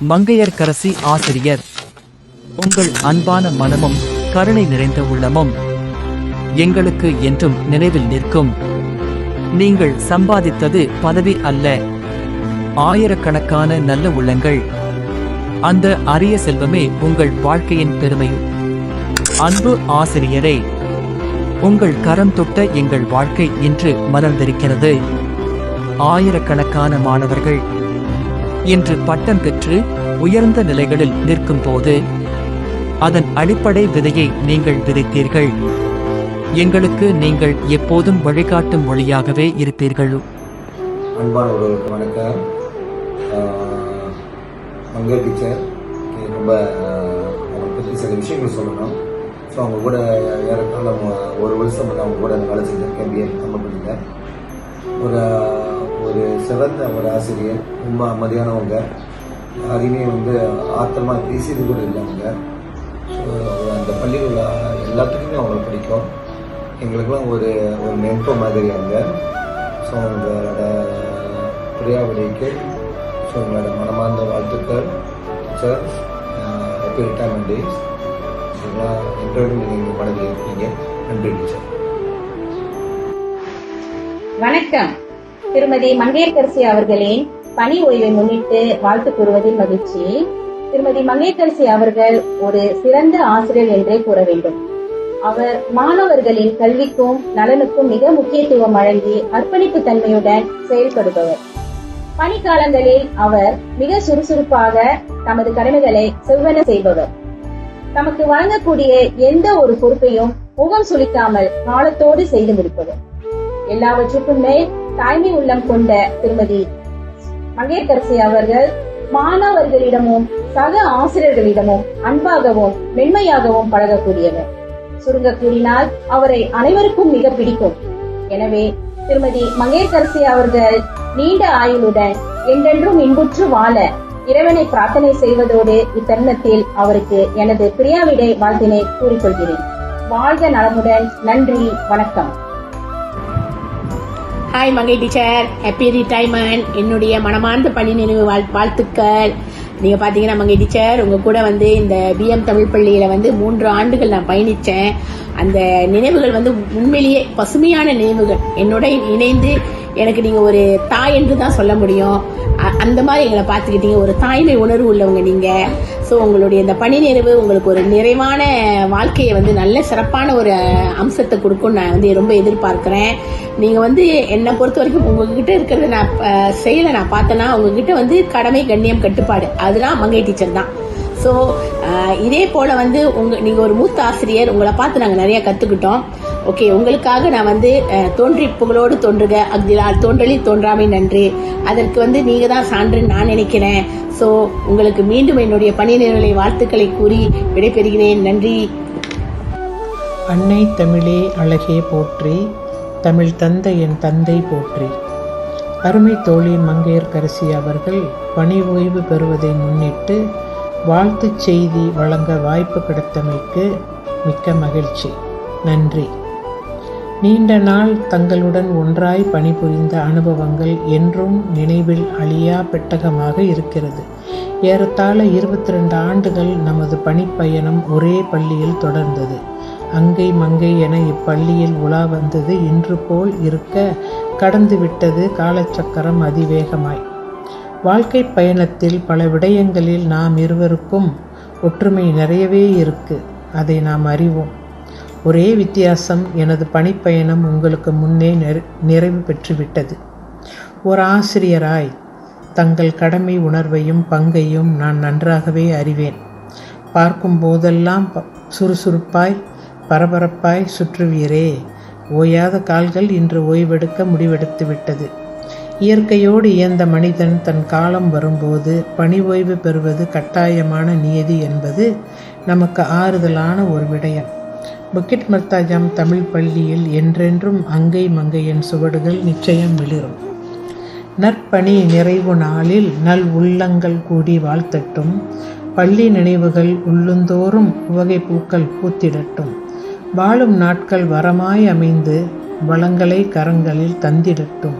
மங்கையர்க்கரசி ஆசிரியர். உங்கள் அன்பான மனமும் கருணை நிறைந்த உள்ளமும் எங்களுக்கு என்றும் நினைவில் நிற்கும். நீங்கள் சம்பாதித்தது பதவி அல்ல, ஆயிரக்கணக்கான நல்ல உள்ளங்கள். அந்த அரிய செல்வமே உங்கள் வாழ்க்கையின் பெருமை. அன்பு ஆசிரியரே, உங்கள் கரம் தொட்ட எங்கள் வாழ்க்கை இன்று மலர்ந்திருக்கிறது. ஆயிரக்கணக்கான மாணவர்கள் இன்று பட்டம் பெற்று உயர்ந்த நிலைகளில் நிற்கும் போது அதன் அடிப்படை விதையை நீங்கள் விதைத்தீர்கள். எங்களுக்கு நீங்கள் எப்போதும் வழிகாட்டும் மொழியாகவே இருப்பீர்கள். அன்பானவர்களுக்கு வணக்கம். மங்கை டீச்சர் ரொம்ப அவங்க பற்றி சில விஷயங்கள் சொல்லணும். ஸோ அவங்க கூட ஏறத்தாழ ஒரு வருஷம் அவங்க கூட வேலை செஞ்சிருக்கேன். பிஎட் தமிழ் பள்ளியில் ஒரு சிறந்த ஒரு ஆசிரியர். ரொம்ப அமைதியானவங்க, யாரையுமே ஆத்தமாக பேசியது கூட இல்லை அவங்க. ஸோ அந்த பள்ளியில் உள்ள எல்லாத்துக்குமே அவங்களை பிடிக்கும். எங்களுக்கெல்லாம் ஒரு மென்டோ மாதிரி அவங்க. ஸோ அவங்களோட பிரியாவிடைக்கு ஸோ எங்களோட மனமார்ந்த வாழ்த்துக்கள். Teacher happy retirement days. இதெல்லாம் என்றோடு நீங்கள் எங்கள் படத்தில் இருக்கீங்க. நன்றி டீச்சர். வணக்கம். திருமதி மங்கையர்க்கரசி அவர்களின் பணி ஓய்வை முன்னிட்டு வாழ்த்து கூறுவதில் மகிழ்ச்சி. திருமதி மங்கையர்க்கரசி அவர்கள் ஒரு சிறந்த ஆசிரியர் என்றே கூற வேண்டும். அவர் மாணவர்களின் கல்விக்கும் நலனுக்கும் மிக முக்கியத்துவம் வழங்கி அர்ப்பணிப்பு தன்மையுடன் செயல்படுபவர். பணிக்காலங்களில் அவர் மிக சுறுசுறுப்பாக தமது கடமைகளை செவ்வன செய்பவர். தமக்கு வழங்கக்கூடிய எந்த ஒரு பொறுப்பையும் முகம் சுளிக்காமல் காலத்தோடு செய்து முடிப்பவர். எல்லாவற்றுக்கும் மேல் தாய்மை உள்ளம் கொண்ட திருமதி மங்கையர்க்கரசி அவர்கள் மாணவர்களிடமும் சக ஆசிரியர்களிடமும் அன்பாகவும் மென்மையாகவும் பழகக்கூடியவர். சுருங்க கூறினால் அவரை அனைவருக்கும் மிக பிடிக்கும். எனவே திருமதி மங்கையர்க்கரசி அவர்கள் நீண்ட ஆயுளுடன் என்றென்றும் இன்புற்று வாழ இறைவனை பிரார்த்தனை செய்வதோடு இத்தருணத்தில் அவருக்கு எனது பிரியாவிடை வாழ்த்தினை கூறிக்கொள்கிறேன். வாழ்க நலமுடன். நன்றி, வணக்கம். ஹாய் மங்கை டீச்சர், ஹாப்பி ரிட்டையர்மெண்ட். என்னுடைய மனமார்ந்த பணி நினைவு வாழ்த்துக்கள். நீங்கள் பார்த்தீங்கன்னா மங்கை டீச்சர், உங்கள் கூட இந்த பிஎம் தமிழ் பள்ளியில் 3 ஆண்டுகள் நான் பயணித்தேன். அந்த நினைவுகள் உண்மையிலேயே பசுமையான நினைவுகள். என்னோட இணைந்து எனக்கு நீங்கள் ஒரு தாய் என்று தான் சொல்ல முடியும். அந்த மாதிரி எங்களை பார்த்துக்கிட்டீங்க. ஒரு தாய்மை உணர்வு உள்ளவங்க நீங்கள். ஸோ உங்களுடைய இந்த பணி நிறைவு உங்களுக்கு ஒரு நிறைவான வாழ்க்கையை நல்ல சிறப்பான ஒரு அம்சத்தை கொடுக்கும் நான் ரொம்ப எதிர்பார்க்கிறேன். நீங்கள் என்னை பொறுத்த வரைக்கும் உங்ககிட்ட இருக்கிறத நான் செயலை நான் பார்த்தேன்னா உங்ககிட்ட கடமை, கண்ணியம், கட்டுப்பாடு, அதெல்லாம் மங்கை டீச்சர் தான். ஸோ இதே போல் நீங்கள் ஒரு மூத்த ஆசிரியர், உங்களை பார்த்து நாங்கள் நிறைய கற்றுக்கிட்டோம். ஓகே, உங்களுக்காக நான் தோன்றி புகழோடு தோன்றுக அக்திலால் தோன்றலில் தோன்றாமை நன்றி. அதற்கு நீங்கள் தான் சான்றுன்னு நான் நினைக்கிறேன். ஸோ உங்களுக்கு மீண்டும் என்னுடைய பணி நிறுவன வாழ்த்துக்களை கூறி விடைபெறுகிறேன். நன்றி. அன்னை தமிழே அழகே போற்றி, தமிழ் தந்தை என் தந்தை போற்றி. அருமை தோழி மங்கையர்க்கரசி அவர்கள் பணி ஓய்வு பெறுவதை முன்னிட்டு வாழ்த்துச் செய்தி வழங்க வாய்ப்பு கிடைத்தமைக்கு மிக்க மகிழ்ச்சி. நன்றி. நீண்ட நாள் தங்களுடன் ஒன்றாய் பணிபுரிந்த அனுபவங்கள் என்றும் நினைவில் அழியா பெட்டகமாக இருக்கிறது. ஏறத்தாழ 22 ஆண்டுகள் நமது பணிப்பயணம் ஒரே பள்ளியில் தொடர்ந்தது. அங்கை மங்கை என இப்பள்ளியில் உலா வந்தது இன்று போல் இருக்க கடந்துவிட்டது காலச்சக்கரம் அதிவேகமாய். வாழ்க்கை பயணத்தில் பல விடயங்களில் நாம் இருவருக்கும் ஒற்றுமை நிறையவே இருக்கு. அதை நாம் அறிவோம். ஒரே வித்தியாசம், எனது பணிப்பயணம் உங்களுக்கு முன்னே நிறைவு பெற்றுவிட்டது. ஒரு ஆசிரியராய் தங்கள் கடமை உணர்வையும் பங்கையும் நான் நன்றாகவே அறிவேன். பார்க்கும் போதெல்லாம் சுறுசுறுப்பாய் பரபரப்பாய் சுற்றுவீரே. ஓயாத கால்கள் இன்று ஓய்வெடுக்க முடிவெடுத்து விட்டது. இயற்கையோடு இயந்த மனிதன் தன் காலம் வரும்போது பணி ஓய்வு பெறுவது கட்டாயமான நியதி என்பது நமக்கு ஆறுதலான ஒரு விடயம். புக்கிட் மர்தாஜாம் தமிழ் பள்ளியில் என்றென்றும் அங்கை மங்கையின் சுவடுகள் நிச்சயம் விளிரும். நற்பணி நிறைவு நாளில் நல் உள்ளங்கள் கூடி வாழ்த்தட்டும். பள்ளி நினைவுகள் உள்ளுந்தோறும் உவகை பூக்கள் பூத்திடட்டும். வாழும் நாட்கள் வரமாய் அமைந்து வளங்களை கரங்களில் தந்திடட்டும்.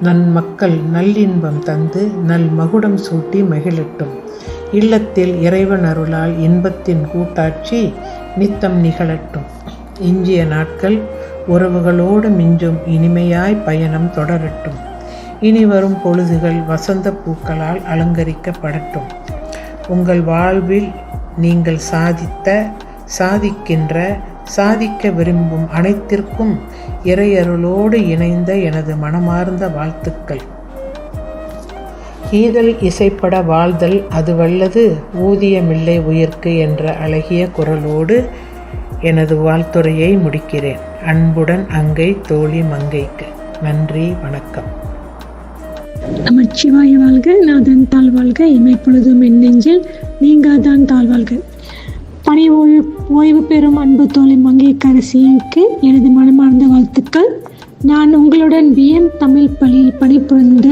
நன் மக்கள் நல்லின்பம் தந்து நல் மகுடம் சூட்டி மகிழட்டும். இல்லத்தில் இறைவன் அருளால் இன்பத்தின் கூட்டாட்சி நித்தம் நிகழட்டும். எஞ்சிய நாட்கள் உறவுகளோடு மிஞ்சும் இனிமையாய் பயணம் தொடரட்டும். இனி வரும் பொழுதுகள் வசந்த பூக்களால் அலங்கரிக்கப்படட்டும். உங்கள் வாழ்வில் நீங்கள் சாதிக்கின்ற சாதிக்க விரும்பும் அனைத்திற்கும் இறையருளோடு இணைந்த எனது மனமார்ந்த வாழ்த்துக்கள். ஈதல் இசைப்பட வாழ்தல் அது வல்லது ஊதியமில்லை உயிர்க்கு என்ற அழகிய குரலோடு எனது வாழ்த்துரையை முடிக்கிறேன். அன்புடன் அங்கை தோழி மங்கைக்கு. நன்றி, வணக்கம். நமச்சிவாய வாழ்க, நாதன் தாழ்வாழ்க, இமைப்பொழுதும் என் நெஞ்சில் நீங்காதான் தாழ்வாழ்க. பணி ஓய்வு பெறும் அன்பு தோழி மங்கையர்க்கரசிக்கு எனது மனமார்ந்த வாழ்த்துக்கள். நான் உங்களுடன் பிஎம் தமிழ் பள்ளியில் பணிபுரிந்த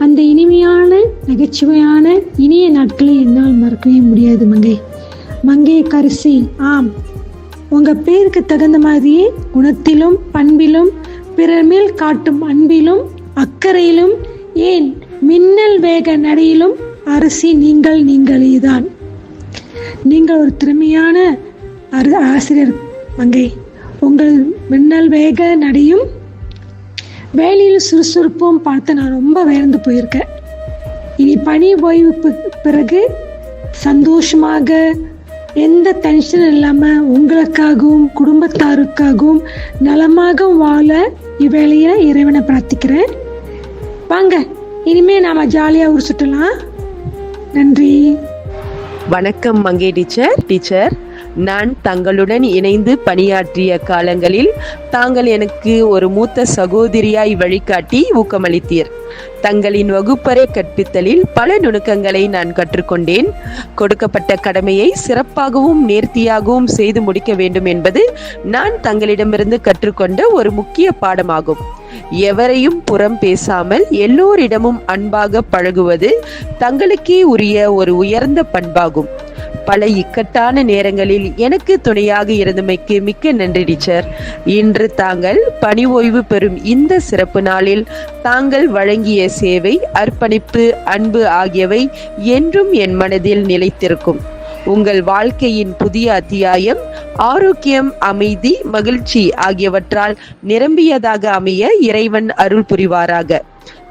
அந்த இனிமையான நகைச்சுவையான இனிய நாட்களை என்னால் மறக்கவே முடியாது. மங்கையர்க்கரசி, ஆம், உங்கள் பேருக்கு தகுந்த மாதிரியே குணத்திலும் பண்பிலும் பிறர் மேல் காட்டும் அன்பிலும் அக்கறையிலும் ஏன் மின்னல் வேக நடையிலும் அரசி நீங்களேதான். நீங்கள் ஒரு திறமையான ஆசிரியர் மங்கை. உங்கள் மின்னல் வேக நடையும் வேலையில் சுறுசுறுப்பும் பார்த்து நான் ரொம்ப வியந்து போயிருக்கேன். இனி பணி ஓய்வு பிறகு சந்தோஷமாக எந்த டென்ஷன் இல்லாமல் உங்களுக்காகவும் குடும்பத்தாருக்காகவும் நலமாக வாழ இவ்வேளையை இறைவனை பிரார்த்திக்கிறேன். வாங்க, இனிமே நாம ஜாலியாக ஊர் சுற்றலாம். நன்றி. வணக்கம் மங்கை டீச்சர். நான் தங்களுடன் இணைந்து பணியாற்றிய காலங்களில் தாங்கள் எனக்கு ஒரு மூத்த சகோதரியாய் வழிகாட்டி ஊக்கமளித்தீர். தங்களின் வகுப்பறை கற்பித்தலில் பல நுணுக்கங்களை நான் கற்றுக்கொண்டேன். கொடுக்கப்பட்ட கடமையை சிறப்பாகவும் நேர்த்தியாகவும் செய்து முடிக்க வேண்டும் என்பது நான் தங்களிடமிருந்து கற்றுக்கொண்ட ஒரு முக்கிய பாடமாகும். எவரையும் புறம் பேசாமல் எல்லோரிடமும் அன்பாக பழகுவது தங்களுக்கே உரிய ஒரு உயர்ந்த பண்பாகும். பல இக்கட்டான நேரங்களில் எனக்கு துணையாக இருந்தமைக்கு மிக்க நன்றி டீச்சர். இன்று தாங்கள் பணி ஓய்வு பெறும் இந்த சிறப்பு நாளில் தாங்கள் வழங்கிய சேவை, அர்ப்பணிப்பு, அன்பு ஆகியவை என்றும் என் மனதில் நிலைத்திருக்கும். உங்கள் வாழ்க்கையின் புதிய அத்தியாயம் ஆரோக்கியம், அமைதி, மகிழ்ச்சி ஆகியவற்றால் நிரம்பியதாக அமைய இறைவன் அருள் புரிவாராக.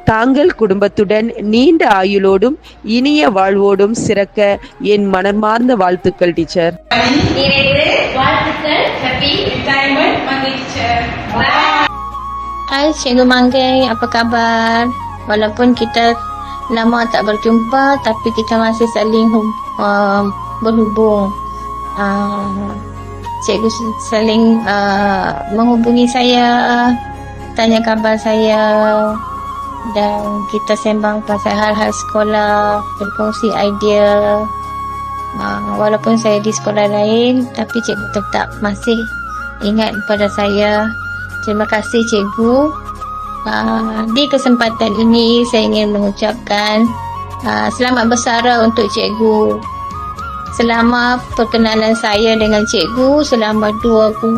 தாங்கள் குடும்பத்துடன் நீண்ட ஆயுளோடும் இனிய வாழ்வோடும் சிறக்க என் மனமார்ந்த வாழ்த்துக்கள் teacher. Hai Cikgu Manggai, apa kabar? Walaupun kita lama tak berjumpa, tapi kita masih saling berhubung. Cikgu saling menghubungi saya, tanya kabar saya, dan kita sembang pasal hal-hal sekolah, berkongsi idea. Walaupun saya di sekolah lain, tapi cikgu tetap masih ingat pada saya. Terima kasih cikgu. Di kesempatan ini saya ingin mengucapkan selamat bersara untuk cikgu. Selama perkenalan saya dengan cikgu selama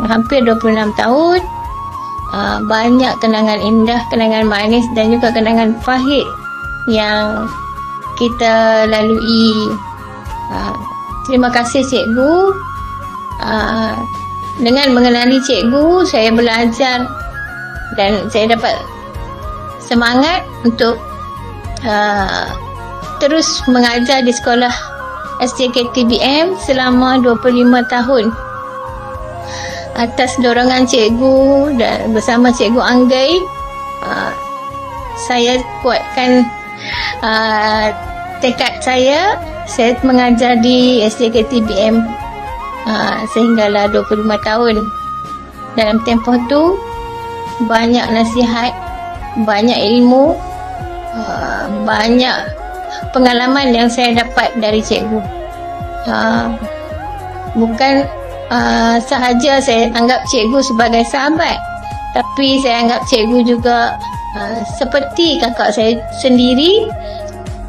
hampir 26 tahun, banyak kenangan indah, kenangan manis dan juga kenangan pahit yang kita lalui. Terima kasih cikgu. Dengan mengenali cikgu, saya belajar dan saya dapat semangat untuk terus mengajar di sekolah SJKTBM selama 25 tahun. Atas dorongan cikgu dan bersama cikgu Anggai, saya kuatkan tekad saya mengajar di SJKTBM sehinggalah 25 tahun. Dalam tempoh tu banyak nasihat, banyak ilmu, banyak pengalaman yang saya dapat dari cikgu. Bukan sahaja saya anggap cikgu sebagai sahabat, tapi saya anggap cikgu juga seperti kakak saya sendiri,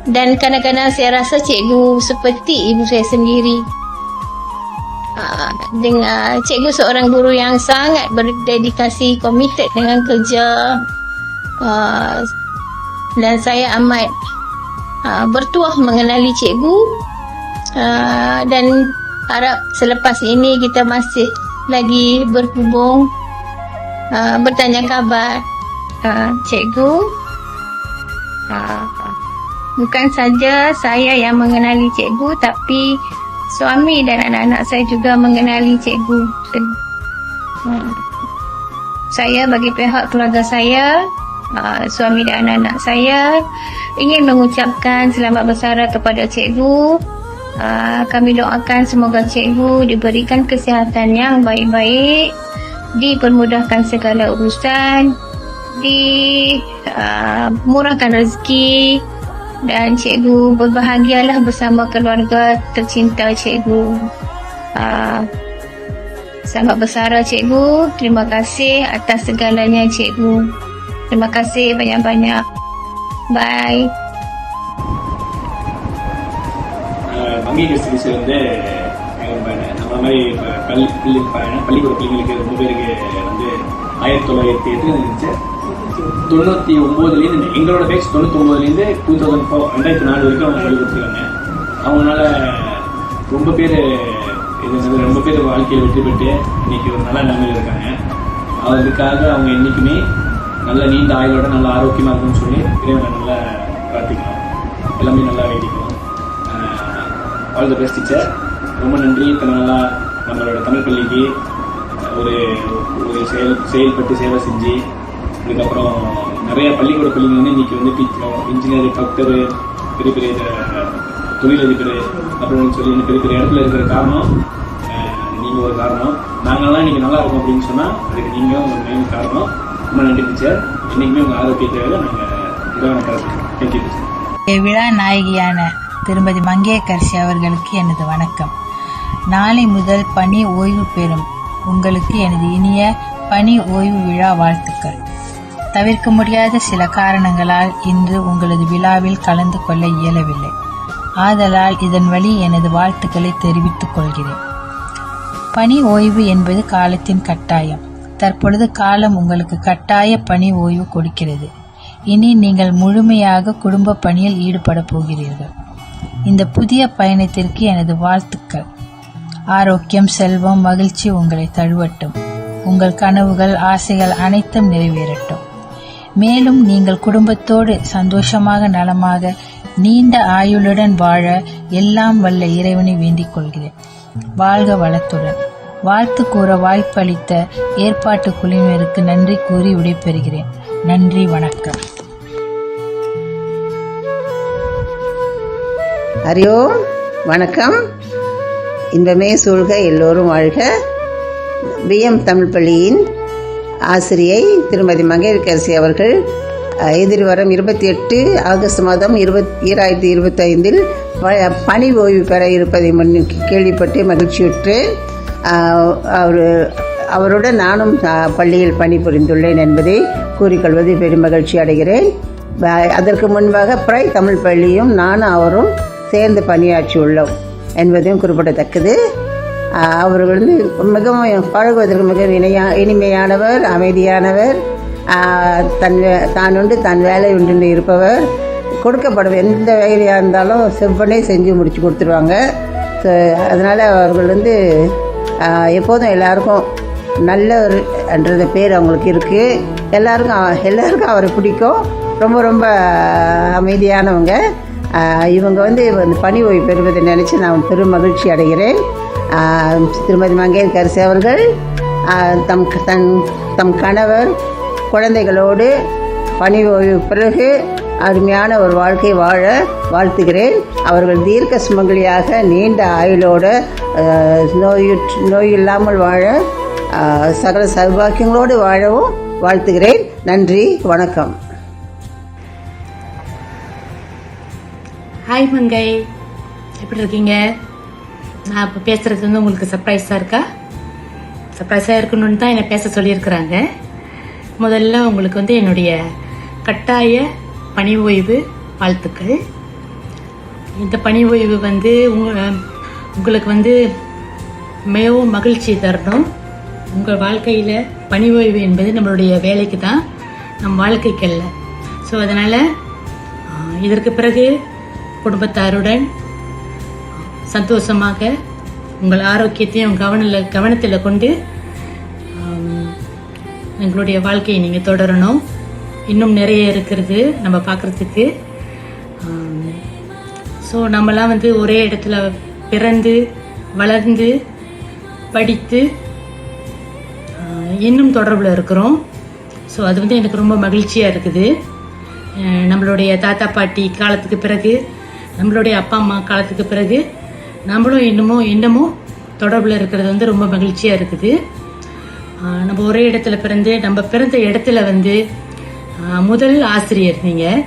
dan kadang-kadang saya rasa cikgu seperti ibu saya sendiri. Dengan cikgu seorang guru yang sangat berdedikasi, komited dengan kerja, dan saya amat bertuah mengenali cikgu Dan harap selepas ini kita masih lagi berhubung, bertanya khabar cikgu. Bukan saja saya yang mengenali cikgu, tapi suami dan anak-anak saya juga mengenali cikgu. Saya bagi pihak keluarga saya, suami dan anak-anak saya ingin mengucapkan selamat bersara kepada cikgu. Kami doakan semoga cikgu diberikan kesihatan yang baik-baik, dipermudahkan segala urusan, dimurahkan rezeki, dan cikgu berbahagialah bersama keluarga tercinta cikgu. Selamat bersara cikgu. Terima kasih atas segalanya cikgu. Terima kasih banyak-banyak. Bye. மங்கேகர்சி வந்து நம்ம மாதிரி பள்ளிக்கூட பிள்ளைங்களுக்கு ரொம்ப பேருக்கு வந்து 1998 இருந்துச்சு. 99 எங்களோட பேட்ச் 99 2004 வரைக்கும் அவங்க சொல்லி கொடுத்துருக்காங்க. அவங்களால ரொம்ப பேர் ரொம்ப பேர் வாழ்க்கையில் வெற்றி பெற்று இன்னைக்கு ஒரு நல்ல நிலைமையில் இருக்காங்க. அதுக்காக அவங்க என்றைக்குமே நல்ல நீண்ட ஆயுளோட நல்ல ஆரோக்கியமாக இருக்கும்னு சொல்லி இறைவனை நல்லா பிரார்த்திக்கலாம். எல்லாமே நல்லா வேண்டிக்கலாம். All the best teacher. ரொம்ப நன்றி. இத்தனை நாளாக நம்மளோட தமிழ் பள்ளிக்கு ஒரு செயல்பட்டு சேவை செஞ்சு, அதுக்கப்புறம் நிறைய பள்ளிக்கூட பிள்ளைங்க வந்து இன்னைக்கு வந்து டீச்சர், இன்ஜினியர், டாக்டர், பெரிய பெரிய தொழிலதிபர் அப்படின்னு சொல்லி பெரிய பெரிய இடத்துல இருக்கிற காரணம் நீங்கள் ஒரு காரணம். நாங்கள்லாம் இன்னைக்கு நல்லா இருக்கோம் அப்படின்னு சொன்னால் அதுக்கு நீங்கள் ஒரு மெயின் காரணம். ரொம்ப நன்றி டீச்சர். என்றைக்குமே உங்கள் ஆரோக்கியத்தை நாங்கள் இறைவனை கருத்துக்கிறோம். Thank you teacher. விழா நாயகியான திருமதி மங்கையர்கரசி அவர்களுக்கு எனது வணக்கம். நாளை முதல் பணி ஓய்வு பெறும் உங்களுக்கு எனது இனிய பணி ஓய்வு விழா வாழ்த்துக்கள். தவிர்க்க முடியாத சில காரணங்களால் இன்று உங்களது விழாவில் கலந்து கொள்ள இயலவில்லை. ஆதலால் இதன் வழி எனது வாழ்த்துக்களை தெரிவித்துக் கொள்கிறேன். பணி ஓய்வு என்பது காலத்தின் கட்டாயம். தற்பொழுது காலம் உங்களுக்கு கட்டாய பணி ஓய்வு கொடுக்கிறது. இனி நீங்கள் முழுமையாக குடும்ப பணியில் ஈடுபட போகிறீர்கள். இந்த புதிய பயணத்திற்கு எனது வாழ்த்துக்கள். ஆரோக்கியம், செல்வம், மகிழ்ச்சி உங்களை தழுவட்டும். உங்கள் கனவுகள், ஆசைகள் அனைத்தும் நிறைவேறட்டும். மேலும் நீங்கள் குடும்பத்தோடு சந்தோஷமாக, நலமாக, நீண்ட ஆயுளுடன் வாழ எல்லாம் வல்ல இறைவனை வேண்டிக் கொள்கிறேன். வாழ்க வளத்துடன். வாழ்த்து கூற வாய்ப்பளித்த ஏற்பாட்டு குழுவினருக்கு நன்றி கூறி விடைபெறுகிறேன். நன்றி, வணக்கம். ஹரியோம், வணக்கம். இன்பமே சூழ்க, எல்லோரும் வாழ்க. பிஎம் தமிழ் பள்ளியின் ஆசிரியை திருமதி மங்கையர்கரசி அவர்கள் எதிர்வரும் 28 ஆகஸ்ட் மாதம் 2025 பணி ஓய்வு பெற இருப்பதை கேள்விப்பட்டு மகிழ்ச்சியுற்று அவருடன் நானும் பள்ளியில் பணிபுரிந்துள்ளேன் என்பதை கூறிக்கொள்வது பெரும் மகிழ்ச்சி அடைகிறேன். அதற்கு முன்பாக பிரை தமிழ் பள்ளியும் நானும் அவரும் சேர்ந்து பணியாற்றியுள்ளோம் என்பதையும் குறிப்பிடத்தக்கது. அவர்கள் வந்து மிகவும் பழகுவதற்கு மிக இனிமையானவர், அமைதியானவர், தன் வேலை உண்டு இருப்பவர். கொடுக்கப்படும் எந்த வேலையாக இருந்தாலும் செவ்வனே செஞ்சு முடித்து கொடுத்துருவாங்க. ஸோ அதனால் அவர்கள் வந்து எப்போதும் எல்லாருக்கும் நல்லவர் என்றது பேர் அவங்களுக்கு இருக்குது. எல்லாருக்கும் அவரை பிடிக்கும். ரொம்ப ரொம்ப அமைதியானவங்க. இவங்க வந்து பணி ஓய்வு பெறுவதை நினச்சி நான் பெரும் மகிழ்ச்சி அடைகிறேன். திருமதி மங்கையர்கரசி அவர்கள் தம் கணவர், குழந்தைகளோடு பணி ஓய்வு பிறகு அருமையான ஒரு வாழ்க்கை வாழ வாழ்த்துகிறேன். அவர்கள் தீர்க்க சுமங்கலியாக நீண்ட ஆயுளோட நோய் இல்லாமல் வாழ, சகல சௌபாக்கியங்களோடு வாழவும் வாழ்த்துகிறேன். நன்றி, வணக்கம். ஹாய் மங்கை, எப்படி இருக்கீங்க? நான் இப்போ பேசுகிறது வந்து உங்களுக்கு சர்ப்ரைஸாக இருக்கா? சர்ப்ரைஸாக இருக்கணும்னு தான் என்னை பேச சொல்லியிருக்கிறாங்க. முதல்ல உங்களுக்கு வந்து என்னுடைய கட்டாய பணி ஓய்வு வாழ்த்துக்கள். இந்த பணி ஓய்வு வந்து உங்களுக்கு வந்து மிகவும் மகிழ்ச்சி தரணும். உங்கள் வாழ்க்கையில் பணி ஓய்வு என்பது நம்மளுடைய வேலைக்கு தான், நம் வாழ்க்கைக்கு அல்ல. ஸோ அதனால் இதற்கு பிறகு குடும்பத்தாருடன் சந்தோஷமாக உங்கள் ஆரோக்கியத்தையும் கவனத்தில் கொண்டு எங்களுடைய வாழ்க்கையை நீங்கள் தொடரணும். இன்னும் நிறைய இருக்கிறது நம்ம பார்க்குறதுக்கு. ஸோ நம்மலாம் வந்து ஒரே இடத்துல பிறந்து வளர்ந்து படித்து இன்னும் தொடர்பில் இருக்கிறோம். ஸோ அது வந்து எனக்கு ரொம்ப மகிழ்ச்சியாக இருக்குது. நம்மளுடைய தாத்தா பாட்டி காலத்துக்கு பிறகு, நம்மளுடைய அப்பா அம்மா காலத்துக்கு பிறகு நம்மளும் இன்னமும் தொடர்பில் இருக்கிறது வந்து ரொம்ப மகிழ்ச்சியாக இருக்குது. நம்ம ஒரே இடத்துல பிறந்து, நம்ம பிறந்த இடத்துல வந்து முதல் ஆசிரியர் நீங்கள்.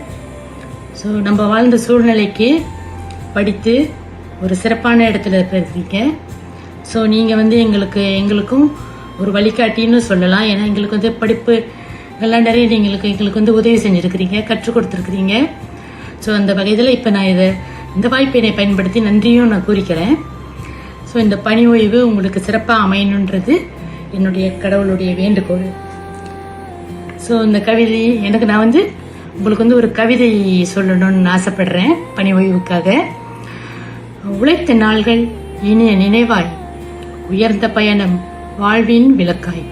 ஸோ நம்ம வாழ்ந்த சூழ்நிலைக்கு படித்து ஒரு சிறப்பான இடத்துல பிறந்தீங்க. ஸோ நீங்கள் வந்து எங்களுக்கும் ஒரு வழிகாட்டின்னு சொல்லலாம். ஏன்னா எங்களுக்கு வந்து படிப்பு எல்லாம் நிறைய எங்களுக்கு வந்து உதவி செஞ்சுருக்கிறீங்க, கற்றுக் கொடுத்துருக்குறீங்க. ஸோ அந்த வகையில் இப்போ நான் இந்த வாய்ப்பை பயன்படுத்தி நன்றியும் நான் கூறிக்கிறேன். ஸோ இந்த பணி ஓய்வு உங்களுக்கு சிறப்பாக அமையணுன்றது என்னுடைய கடவுளுடைய வேண்டுகோள். ஸோ இந்த கவிதை நான் வந்து உங்களுக்கு வந்து ஒரு கவிதை சொல்லணும்னு ஆசைப்படுறேன் பணி ஓய்வுக்காக. உழைத்த நாள்கள் இனிய நினைவாய், உயர்ந்த பயணம் வாழ்வின் விளக்காய்,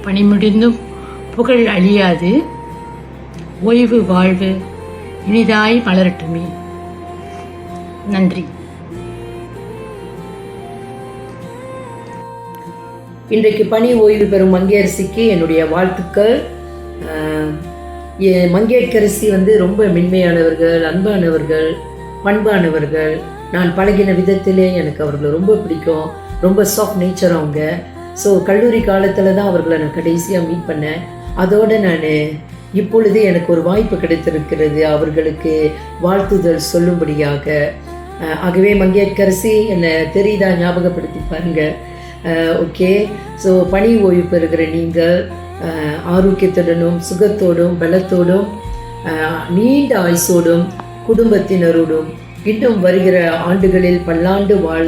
பணி முடிந்தும் புகழ் அழியாது, ஓய்வு வாழ்வு இனிதாய் மலரட்டுமே. நன்றி. இன்றைக்கு பணி ஓய்வு பெறும் மங்கையரசிக்கு என்னுடைய வாழ்த்துக்கள். மங்கையரசி வந்து ரொம்ப மென்மையானவர்கள், அன்பானவர்கள், பண்பானவர்கள். நான் பழகின விதத்திலே எனக்கு அவர்களை ரொம்ப பிடிக்கும். ரொம்ப சாஃப்ட் நேச்சர் அவங்க. ஸோ கல்லூரி காலத்தில் தான் அவர்களை நான் கடைசியாக மீட் பண்ணேன். அதோடு நான் இப்பொழுது எனக்கு ஒரு வாய்ப்பு கிடைத்திருக்கிறது அவர்களுக்கு வாழ்த்துதல் சொல்லும்படியாக. ஆகவே மங்கையரசி என்னை தெரியுதா, ஞாபகப்படுத்தி பாருங்கள். ஓகே. ஸோ பணி ஓய்வு பெறுகிற நீங்கள் ஆரோக்கியத்துடனும் சுகத்தோடும் பலத்தோடும் நீண்ட ஆயுசோடும் குடும்பத்தினரோடும் இன்னும் வருகிற ஆண்டுகளில் பல்லாண்டு வாழ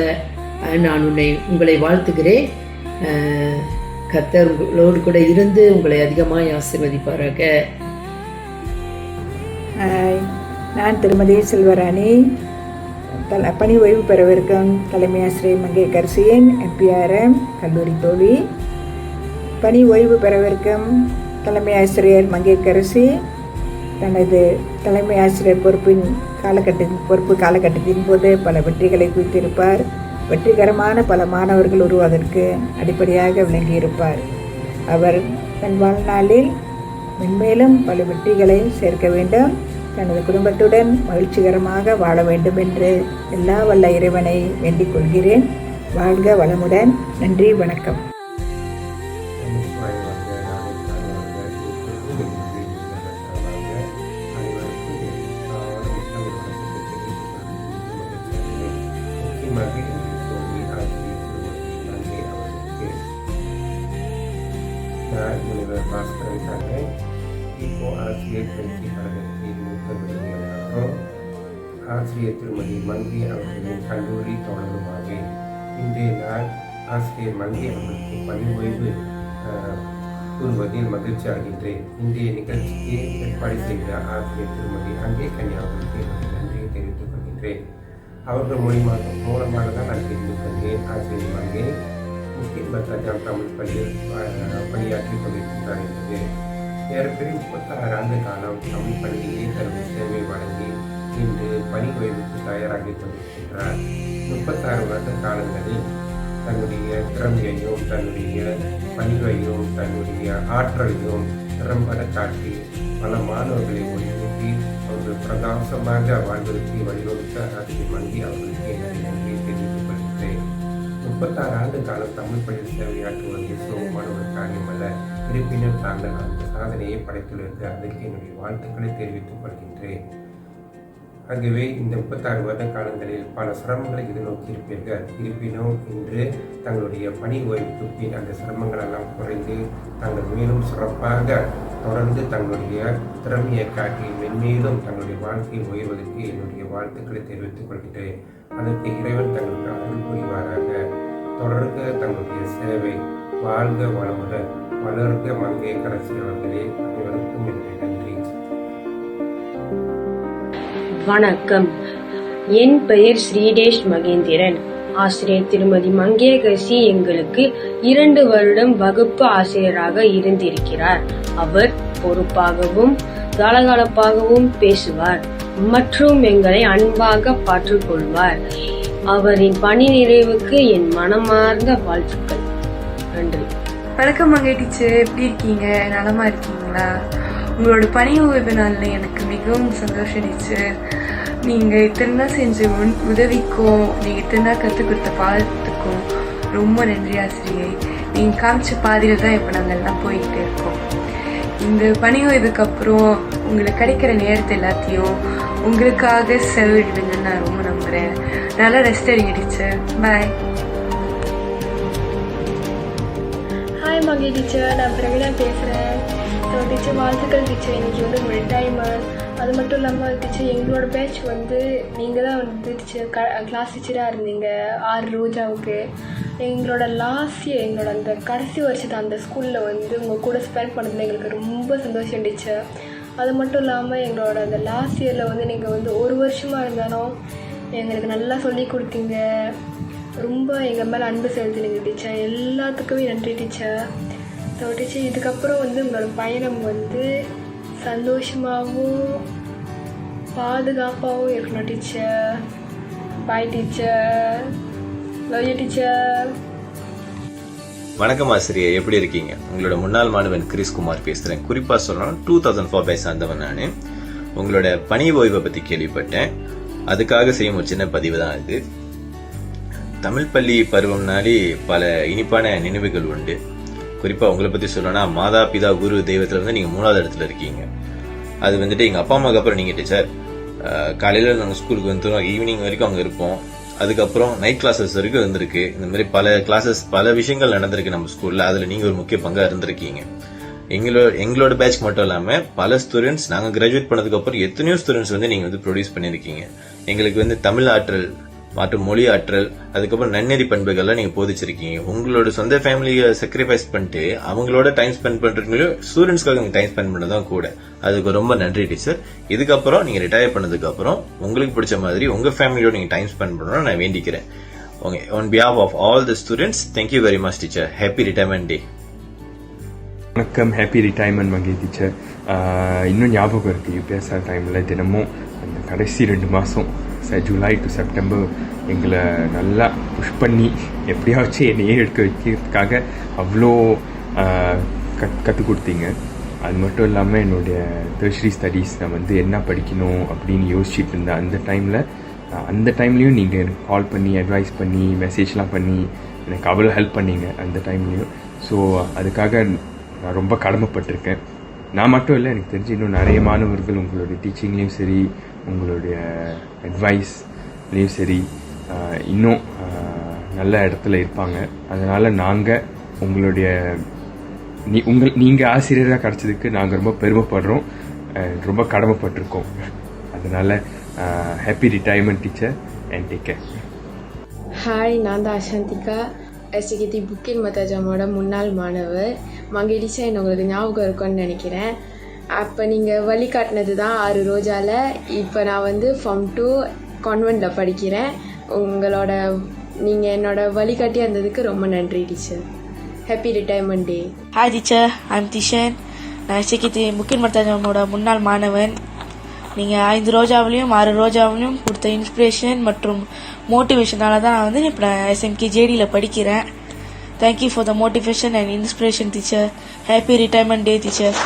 நான் உங்களை வாழ்த்துகிறேன். கர்த்தர் உங்களோடு கூட இருந்து உங்களை அதிகமாக ஆசீர்வதிப்பாராக. நான் திருமதி செல்வராணி, பணி ஓய்வு பெறவிருக்கும் தலைமை ஆசிரியர் மங்கையரசியின் MPRM கல்லூரி தோழி. பணி ஓய்வு பெறவிருக்கும் தலைமை ஆசிரியர் மங்கையரசி தனது தலைமை ஆசிரியர் பொறுப்பு காலகட்டத்தின் போது பல வெற்றிகளை குவித்திருப்பார். வெற்றிகரமான பல மாணவர்கள் உருவாவதற்கு அடிப்படையாக விளங்கியிருப்பார். அவர் தன் வாழ்நாளில் மென்மேலும் பல வெற்றிகளை சேர்க்க வேண்டும், தனது குடும்பத்துடன் மகிழ்ச்சிகரமாக வாழ வேண்டும் என்று எல்லா வல்ல இறைவனை வேண்டிக் கொள்கிறேன். வாழ்க வளமுடன். நன்றி, வணக்கம். முனைவர் பாஸ்கர் இப்போ ஆசிரியர் பயிற்சி கழகத்தின் மூத்த விருந்தினராகவும் ஆசிரியர் திருமதி மங்கை அவர்களின் கல்லூரி தோழருமாக இன்றைய நாள் ஆசிரியர் மங்கை அவர்களுக்கு பணி ஓய்வு கூறுவதில் மகிழ்ச்சி அடைகின்றேன். இன்றைய நிகழ்ச்சிக்கு ஏற்பாடு செய்த ஆசிரியர் திருமதி அங்கே கன்யா அவர்களுக்கு என்னுடைய நன்றியை தெரிவித்துக் கொள்கின்றேன். அவர்கள் மூலமாக தான் நான் தெரிந்து கொண்டேன் ஆசிரியர் மங்கை முக்கிய பத்தாம் தமிழ் பள்ளியில் பணியாற்றி கொண்டிருக்கிறார் என்பது. ஏறக்குறைய 36 ஆண்டு காலம் தமிழ் பள்ளியிலே தன்னுடைய சேவை வழங்கி இன்று பணி ஓய்வுக்கு தயாராகி கொண்டிருக்கின்றார். 36 வருட காலங்களில் தன்னுடைய திறமையையும் தன்னுடைய பணிவையும் தன்னுடைய ஆற்றலையும் திறம்பட காட்டி பல மாணவர்களை ஒளியூட்டி அவர்கள் பிரகாசமாக வாழ்வதற்கு வழிவகுத்த ஆசிரியர் மங்கை அவர்களுக்கு என்னுடைய நன்றியை தெரிவித்துக் கொள்கிறேன். 36 ஆண்டு காலம் தமிழ் பள்ளியில் சேவையாற்றுவது சுலபமான ஒரு காரியம் அல்ல. இருப்பினும் தாங்கள் அந்த சாதனையை படைத்துள்ளது. அதற்கு என்னுடைய வாழ்த்துக்களை தெரிவித்துக் கொள்கின்றேன். ஆகவே இந்த 36 வருட காலங்களில் பல சிரமங்களை எதிர்நோக்கி இருப்பீர்கள். இருப்பினும் இன்று தங்களுடைய பணி ஓய்வுக்கு பின் அந்த சிரமங்களெல்லாம் குறைந்து தாங்கள் மேலும் சிறப்பாக தொடர்ந்து தங்களுடைய திறமையை காட்டி மென்மேலும் தங்களுடைய வாழ்க்கையில் உயர்வதற்கு என்னுடைய வாழ்த்துக்களை தெரிவித்துக் கொள்கிறேன். அதற்கு இறைவன் தங்களுக்கு அருள் புரிவாராக. தொடர்க தங்களுடைய சேவை. வாழ்க வளமுடன். வளர்க மங்கையரசி அவர்களே. அனைவருக்கும் என்னுடைய நன்றி. வணக்கம். என் பெயர் ஸ்ரீடேஷ் மகேந்திரன். ஆசிரியர் திருமதி மங்கேகர்சி எங்களுக்கு 2 வருடம் வகுப்பு ஆசிரியராக இருந்திருக்கிறார். அவர் பொறுப்பாகவும் கலகலப்பாகவும் பேசுவார் மற்றும் எங்களை அன்பாக பார்த்துக்கொள்வார். அவரின் பணி நிறைவுக்கு என் மனமார்ந்த வாழ்த்துக்கள். நன்றி. வணக்கம் மங்கை டீச்சர், எப்படி இருக்கீங்க? நலமா இருக்கீங்களா? உங்களோட பணி ஓய்வு நாளில் எனக்கு மிகவும் சந்தோஷம் டீச்சர். நீங்கள் இத்தனை நாள் செஞ்ச உதவிக்கும் நீங்கள் இத்தனை நாள் கற்றுக் கொடுத்த பாடத்துக்கும் ரொம்ப நன்றி ஆசிரியை. நீங்கள் காமிச்ச பாதையில் தான் இப்போ நாங்கள் எல்லாம் போய்கிட்டு இருக்கோம். இந்த பணி ஓய்வுக்கு அப்புறம் உங்களுக்கு கிடைக்கிற நேரத்தை எல்லாத்தையும் உங்களுக்காக செலவிடுவீங்கன்னு நான் ரொம்ப நம்புகிறேன். நல்லா ரெஸ்ட் எடுங்க டீச்சர். பாய். ஹாய் மங்கை டீச்சர், நான் பிரவீனா பேசுகிறேன். ஸோ டீச்சர் வாழ்த்துக்கள் டீச்சர். இன்றைக்கி வந்து உங்கள் ரிட்டையர்மெண்ட். அது மட்டும் இல்லாமல் டீச்சர் எங்களோட பேட்ச் வந்து நீங்கள் தான் வந்து டீச்சர் கிளாஸ் டீச்சராக இருந்தீங்க 6 ரோஜாவுக்கு. எங்களோட லாஸ்ட் இயர், எங்களோட அந்த கடைசி வருஷத்தை அந்த ஸ்கூலில் வந்து உங்கள் கூட ஸ்பெண்ட் பண்ணதில் எங்களுக்கு ரொம்ப சந்தோஷம் டீச்சர். அது மட்டும் இல்லாமல் எங்களோட அந்த லாஸ்ட் இயரில் வந்து நீங்கள் வந்து 1 வருஷமாக இருந்தாலும் எங்களுக்கு நல்லா சொல்லி கொடுத்தீங்க. ரொம்ப எங்கள் மேலே அன்பு செலுத்தினீங்க டீச்சர். எல்லாத்துக்குமே நன்றி டீச்சர். ஸோ டீச்சர் இதுக்கப்புறம் வந்து உங்களோட பயணம் வந்து சந்தோஷமாகவும் பாதுகாப்பாகவும் இருக்கணும் teacher. Bye teacher. Love you teacher. வணக்கம் ஆசிரியை, எப்படி இருக்கீங்க? உங்களோட முன்னாள் மாணவன் கிறிஸ்குமார் பேசுகிறேன். குறிப்பாக சொல்லணும் 2004 பேட்ச் சார்ந்தவன் நான். உங்களோட பணி ஓய்வை பற்றி கேள்விப்பட்டேன். அதுக்காக செய்யும் ஒரு சின்ன பதிவு தான் இது. தமிழ் பள்ளி பருவம்னாலே பல இனிப்பான நினைவுகள் உண்டு. குறிப்பாக உங்களை பற்றி சொல்லணும்னா மாதா பிதா குரு தெய்வத்தில் வந்து நீங்கள் 3வது இடத்துல இருக்கீங்க. அது வந்துட்டு எங்கள் அப்பா அம்மாவுக்கு அப்புறம் நீங்கள் டீச்சர். காலையில் நாங்கள் ஸ்கூலுக்கு வந்துடும், ஈவினிங் வரைக்கும் அங்கே இருப்போம். அதுக்கப்புறம் நைட் கிளாஸஸ் வரைக்கும் இருந்திருக்கு. இந்த மாதிரி பல கிளாஸஸ், பல விஷயங்கள் நடந்திருக்கு நம்ம ஸ்கூலில். அதில் நீங்கள் ஒரு முக்கிய பங்காக இருந்திருக்கீங்க. எங்களோட பேட்ச்க்கு மட்டும் இல்லாமல் பல ஸ்டூடெண்ட்ஸ், நாங்கள் கிராஜுவேட் பண்ணதுக்கப்புறம் எத்தனையோ ஸ்டூடெண்ட்ஸ் வந்து நீங்கள் வந்து ப்ரொடியூஸ் பண்ணியிருக்கீங்க. எங்களுக்கு வந்து தமிழ் ஆற்றல் மற்றும் மொழி ஆற்றல், அதுக்கப்புறம் நன்னெறி பண்புகள்லாம் நீங்கள் போதிச்சிருக்கீங்க. உங்களோட சொந்த ஃபேமிலியை சாக்ரிஃபைஸ் பண்ணிட்டு அவங்களோட டைம் ஸ்பெண்ட் பண்ணுறதுலையும் ஸ்டூடெண்ட்ஸ்க்காக நீங்கள் டைம் ஸ்பெண்ட் பண்ணதான் கூட. அதுக்கு ரொம்ப நன்றி டீச்சர். இதுக்கப்புறம் நீங்கள் ரிட்டையர் பண்ணதுக்கப்புறம் உங்களுக்கு பிடிச்ச மாதிரி உங்கள் ஃபேமிலியோட நீங்கள் டைம் ஸ்பெண்ட் பண்ணணும்னு நான் வேண்டிக்கிறேன். Okay, on behalf of all the students, thank you very much teacher. Happy retirement day. வணக்கம், ஹாப்பி ரிட்டையர்மெண்ட் மங்கை டீச்சர். இன்னும் ஞாபகம் இருக்குது பேசுகிற டைமில் தினமும் அந்த கடைசி 2 மாதம் ஜூலை டு செப்டம்பர் எங்களை நல்லா புஷ் பண்ணி எப்படியாச்சும் என்னையே எடுக்க வைக்கிறதுக்காக அவ்வளோ கற்றுக் கொடுத்தீங்க. அது மட்டும் இல்லாமல் என்னுடைய டெர்ஷரி ஸ்டடீஸ் நான் வந்து என்ன படிக்கணும் அப்படின்னு யோசிச்சுட்டு இருந்தேன். அந்த டைம்லேயும் நீங்கள் எனக்கு கால் பண்ணி அட்வைஸ் பண்ணி மெசேஜ்லாம் பண்ணி எனக்கு அவ்வளோ ஹெல்ப் பண்ணீங்க அந்த டைம்லேயும். ஸோ அதுக்காக நான் ரொம்ப கடமைப்பட்டிருக்கேன். நான் மட்டும் இல்லை, எனக்கு தெரிஞ்சு இன்னும் நிறைய மாணவர்கள் உங்களுடைய டீச்சிங்லேயும் சரி, உங்களுடைய அட்வைஸ்லேயும் சரி இன்னும் நல்ல இடத்துல இருப்பாங்க. அதனால் நாங்கள் உங்களுடைய நீங்கள் ஆசிரியராக கிடச்சதுக்கு நாங்கள் ரொம்ப பெருமைப்படுறோம், ரொம்ப கடமைப்பட்டிருக்கோம். அதனால் happy retirement teacher and take care. Hi, நான் தான் அசாந்திகா, எஸ்டிகேடி புக்கின் மத்தாஜாமோட முன்னாள் மாணவர். மங்கை டீச்சர் உங்களுக்கு ஞாபகம் இருக்கும்னு நினைக்கிறேன். அப்போ நீங்கள் வழிகாட்டினது தான் 6 ரோஜாவில். இப்போ நான் வந்து ஃபார்ம் 2 கான்வென்ட்டில் படிக்கிறேன். நீங்கள் என்னோட வழிகாட்டியாக இருந்ததுக்கு ரொம்ப நன்றி teacher. Happy retirement day. Hi teacher, I'm டிஷன். நான் எஸ்டிகேடி புக்கின் மத்தாஜாமோட முன்னாள் மாணவன். நீங்கள் 5 ரோஜாவிலையும் 6 ரோஜாவிலையும் கொடுத்த இன்ஸ்பிரேஷன் மற்றும் மோட்டிவேஷனால தான் நான் வந்து இப்போ SMK JDயில் படிக்கிறேன். Thank you for the motivation and inspiration teacher. Happy retirement day teacher.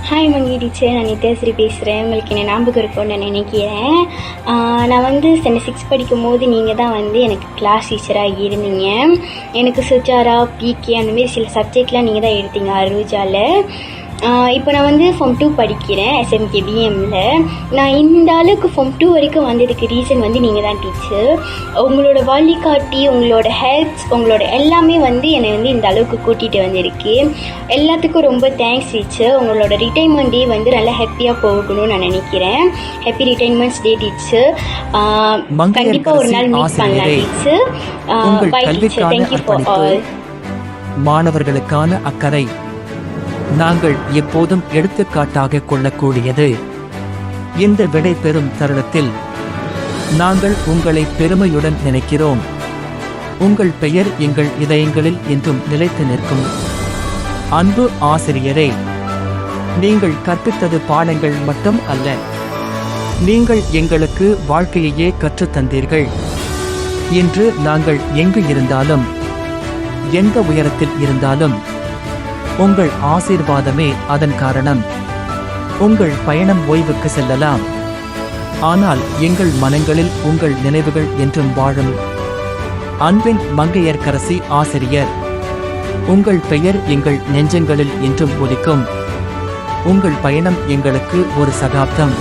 Hi monkey teacher, நான் நித்யாஸ்ரீ பேசுகிறேன். உங்களுக்கு என்ன ஞாபகம் இருக்கும்னு நான் நினைக்கிறேன். நான் வந்து ஸ்டாண்டர்ட் 6 படிக்கும் போது நீங்கள் தான் வந்து எனக்கு கிளாஸ் டீச்சராக இருந்தீங்க. எனக்கு சுஜாரா, PK அந்தமாரி சில சப்ஜெக்ட்லாம் நீங்கள் தான் எடுத்தீங்க அருஜாவில். இப்போ நான் வந்து ஃபார்ம் 2 படிக்கிறேன் SMK BMல. நான் இந்த அளவுக்கு ஃபார்ம் 2 வரைக்கும் வந்ததுக்கு ரீசன் வந்து நீங்கள் தான் டீச்சர். உங்களோட வழிகாட்டி, உங்களோட ஹெல்ப்ஸ், உங்களோட எல்லாமே வந்து என்னை வந்து இந்த அளவுக்கு கூட்டிகிட்டு வந்திருக்கு. எல்லாத்துக்கும் ரொம்ப தேங்க்ஸ் டீச்சர். உங்களோட ரிட்டைர்மெண்ட் டே வந்து நல்லா ஹாப்பியாக போகணும்னு நான் நினைக்கிறேன். Happy retirements day teacher. கண்டிப்பாக ஒரு நாள் மீட் பண்ணலாம் teacher. Bye teacher. Thank you for all. மாணவர்களுக்கான அக்கறை நாங்கள் எப்போதும் எடுத்துக்காட்டாக கொள்ளக்கூடியது. இந்த விடை பெறும் தருணத்தில் நாங்கள் உங்களை பெருமையுடன் நினைக்கிறோம். உங்கள் பெயர் எங்கள் இதயங்களில் என்றும் நிலைத்து நிற்கும். அன்பு ஆசிரியரே, நீங்கள் கற்பித்தது பாடங்கள் மட்டும் அல்ல, நீங்கள் எங்களுக்கு வாழ்க்கையையே கற்றுத் தந்தீர்கள். இன்று நாங்கள் எங்கு இருந்தாலும், எந்த உயரத்தில் இருந்தாலும், உங்கள் ஆசீர்வாதமே அதன் காரணம். உங்கள் பயணம் ஓய்வுக்கு செல்லலாம், ஆனால் எங்கள் மனங்களில் உங்கள் நினைவுகள் என்றும் வாழும். அன்பின் மங்கையர்க்கரசி ஆசிரியர், உங்கள் பெயர் எங்கள் நெஞ்சங்களில் என்றும் ஒலிக்கும். உங்கள் பயணம் எங்களுக்கு ஒரு சகாப்தம்.